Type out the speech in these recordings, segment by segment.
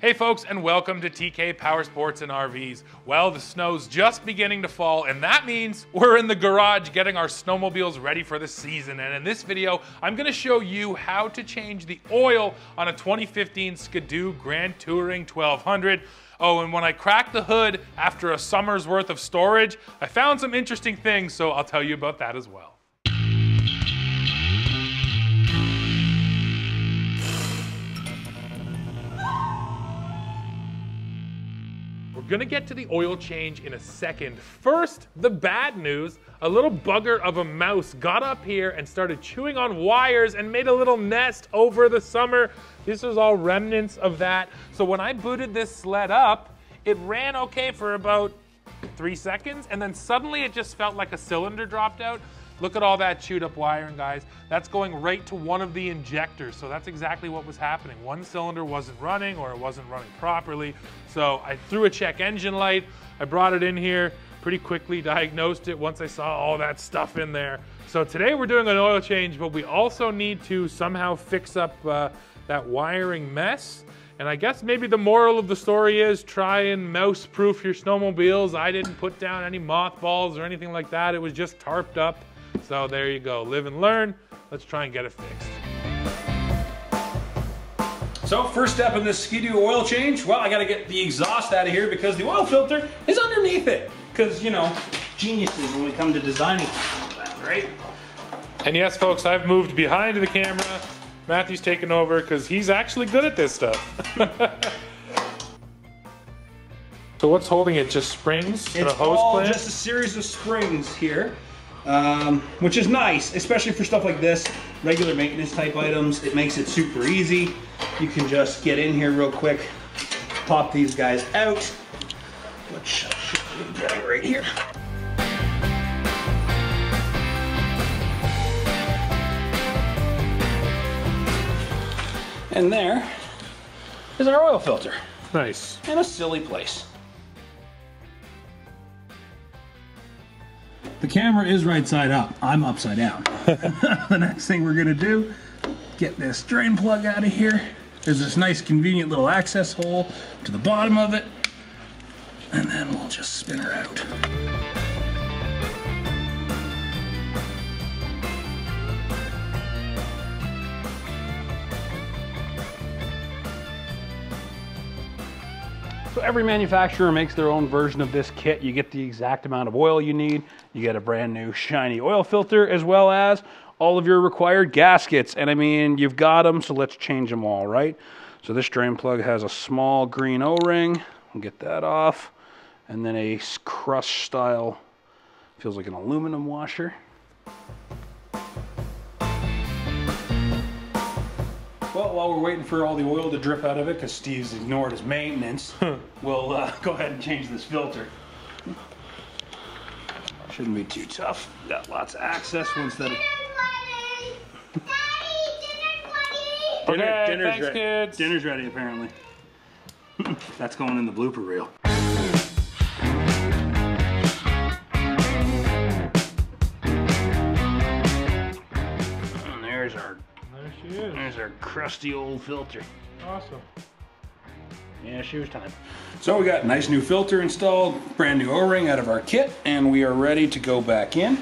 Hey folks, and welcome to TK Power Sports and RVs. Well, the snow's just beginning to fall, and that means we're in the garage getting our snowmobiles ready for the season. And in this video, I'm gonna show you how to change the oil on a 2015 Ski-Doo Grand Touring 1200. Oh, and when I cracked the hood after a summer's worth of storage, I found some interesting things, so I'll tell you about that as well. We're gonna get to the oil change in a second. First, the bad news. A little bugger of a mouse got up here and started chewing on wires and made a little nest over the summer. This was all remnants of that. So when I booted this sled up, it ran okay for about 3 seconds, and then suddenly it just felt like a cylinder dropped out. Look at all that chewed up wiring, guys. That's going right to one of the injectors. So that's exactly what was happening. One cylinder wasn't running, or it wasn't running properly. So I threw a check engine light. I brought it in here pretty quickly, diagnosed it once I saw all that stuff in there. So today we're doing an oil change, but we also need to somehow fix up that wiring mess. And I guess maybe the moral of the story is try and mouse-proof your snowmobiles. I didn't put down any mothballs or anything like that. It was just tarped up. So there you go, live and learn. Let's try and get it fixed. So first step in this Ski-Doo oil change, well, I gotta get the exhaust out of here because the oil filter is underneath it. Because, you know, geniuses when we come to designing that, right? And yes, folks, I've moved behind the camera. Matthew's taken over because he's actually good at this stuff. So what's holding it? Just springs? It's all just a series of springs here. Which is nice, especially for stuff like this, regular maintenance type items. It makes it super easy. You can just get in here real quick, pop these guys out, which should be getting right here. And there is our oil filter. Nice. In a silly place. The camera is right side up. I'm upside down. The next thing we're gonna do, get this drain plug out of here. There's this nice convenient little access hole to the bottom of it. And then we'll just spin her out. So every manufacturer makes their own version of this kit. You get the exact amount of oil you need. You get a brand new shiny oil filter, as well as all of your required gaskets. And I mean, you've got them, so let's change them all, right? So this drain plug has a small green O-ring. We'll get that off. And then a crush style, feels like an aluminum washer. Well, while we're waiting for all the oil to drip out of it, because Steve's ignored his maintenance, we'll go ahead and change this filter. Shouldn't be too tough. Got lots of access once that. Dinner's ready, kids. Dinner's ready, apparently. That's going in the blooper reel. And there's our. There she is. There's our crusty old filter. Awesome. Yeah, shoes time. So we got a nice new filter installed, brand new O-ring out of our kit, and we are ready to go back in.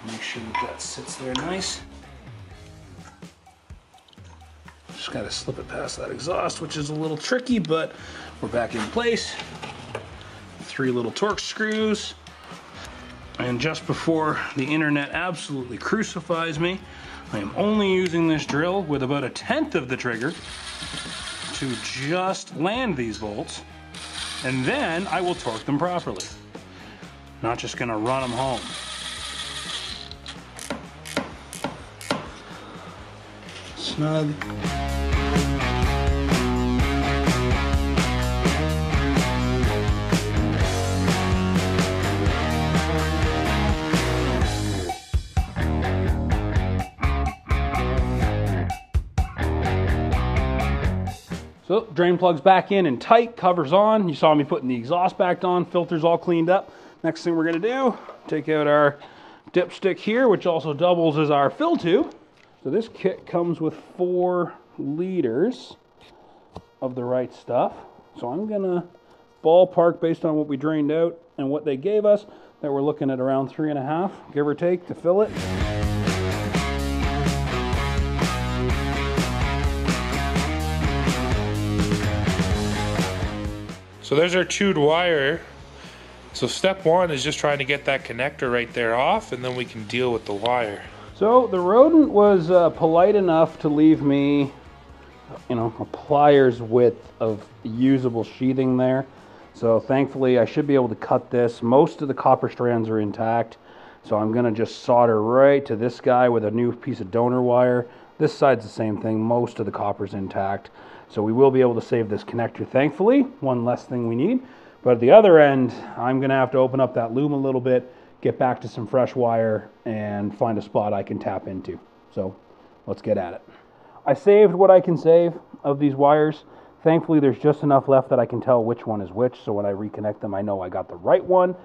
Make sure that sits there nice. Just gotta slip it past that exhaust, which is a little tricky, but we're back in place. 3 little Torx screws. And just before the internet absolutely crucifies me, I am only using this drill with about 1/10 of the trigger to just land these bolts, and then I will torque them properly. Not just gonna run them home. Snug. So drain plug's back in and tight, cover's on. You saw me putting the exhaust back on, filter's all cleaned up. Next thing we're gonna do, take out our dipstick here, which also doubles as our fill tube. So this kit comes with 4 liters. of the right stuff. So I'm gonna ballpark based on what we drained out and what they gave us, that we're looking at around 3.5, give or take, to fill it. So there's our chewed wire. So step one is just trying to get that connector right there off, and then we can deal with the wire. So the rodent was polite enough to leave me, you know, a pliers width of usable sheathing there. So thankfully I should be able to cut this. Most of the copper strands are intact. So I'm gonna just solder right to this guy with a new piece of donor wire. This side's the same thing, most of the copper's intact. So we will be able to save this connector, thankfully. One less thing we need. But at the other end, I'm gonna have to open up that loom a little bit, get back to some fresh wire, and find a spot I can tap into. So let's get at it. I saved what I can save of these wires. Thankfully, there's just enough left that I can tell which one is which, so when I reconnect them, I know I got the right one.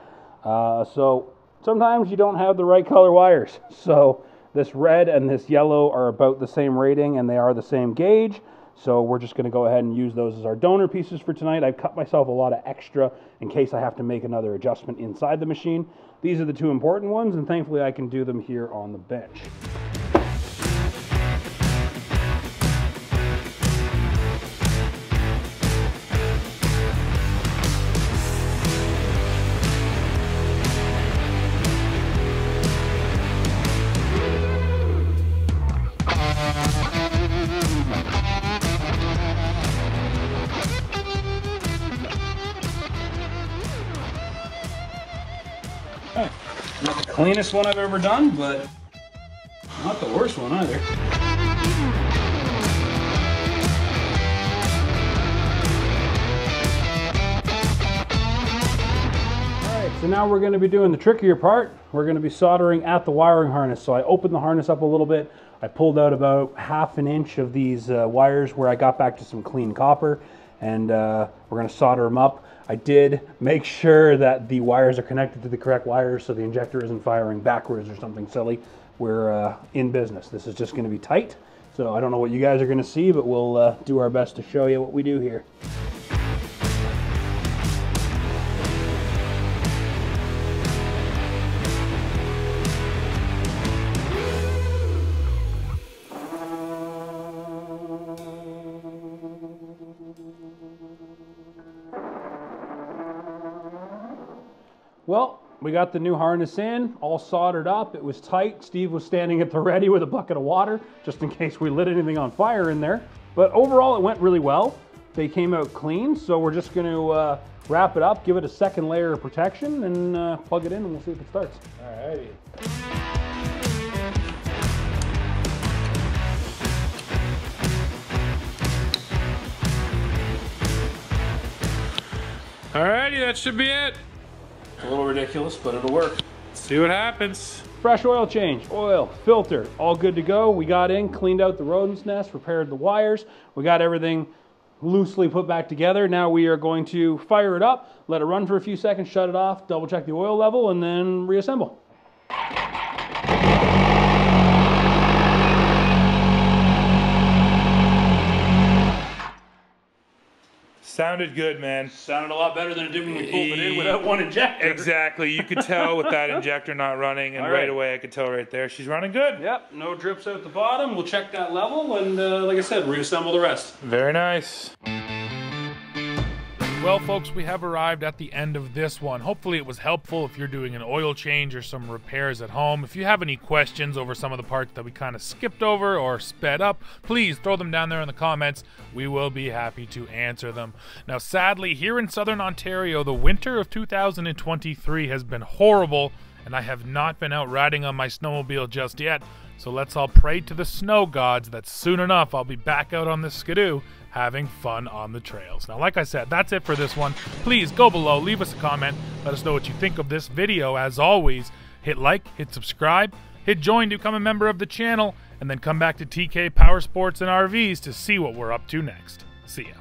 So sometimes you don't have the right color wires. So this red and this yellow are about the same rating, and they are the same gauge. So we're just going to go ahead and use those as our donor pieces for tonight. I've cut myself a lot of extra in case I have to make another adjustment inside the machine. These are the two important ones, and thankfully I can do them here on the bench. Not the cleanest one I've ever done, but not the worst one either. Alright, so now we're going to be doing the trickier part. We're going to be soldering at the wiring harness. So I opened the harness up a little bit. I pulled out about 1/2 inch of these wires where I got back to some clean copper, and we're going to solder them up. I did make sure that the wires are connected to the correct wires so the injector isn't firing backwards or something silly. We're in business. This is just going to be tight. So I don't know what you guys are going to see, but we'll do our best to show you what we do here. Well, we got the new harness in, all soldered up. It was tight. Steve was standing at the ready with a bucket of water, just in case we lit anything on fire in there. But overall, it went really well. They came out clean, so we're just going to wrap it up, give it a second layer of protection, and plug it in, and we'll see if it starts. Alrighty. Alrighty, that should be it. A little ridiculous, but it'll work. See what happens. Fresh oil change, oil, filter, all good to go. We got in, cleaned out the rodent's nest, repaired the wires. We got everything loosely put back together. Now we are going to fire it up, let it run for a few seconds, shut it off, double check the oil level, and then reassemble. Sounded good, man. Sounded a lot better than it did when we pulled it in without one injector. Exactly. You could tell with that injector not running, and right away I could tell right there she's running good. Yep, no drips out the bottom. We'll check that level, and like I said, reassemble the rest. Very nice. Well, folks, we have arrived at the end of this one. Hopefully it was helpful if you're doing an oil change or some repairs at home. If you have any questions over some of the parts that we kind of skipped over or sped up, please throw them down there in the comments. We will be happy to answer them. Now, sadly, here in Southern Ontario, the winter of 2023 has been horrible, and I have not been out riding on my snowmobile just yet. So let's all pray to the snow gods that soon enough I'll be back out on this skidoo having fun on the trails. Now, like I said, that's it for this one. Please go below, leave us a comment, let us know what you think of this video. As always, hit like, hit subscribe, hit join to become a member of the channel, and then come back to TK Power Sports and RVs to see what we're up to next. See ya.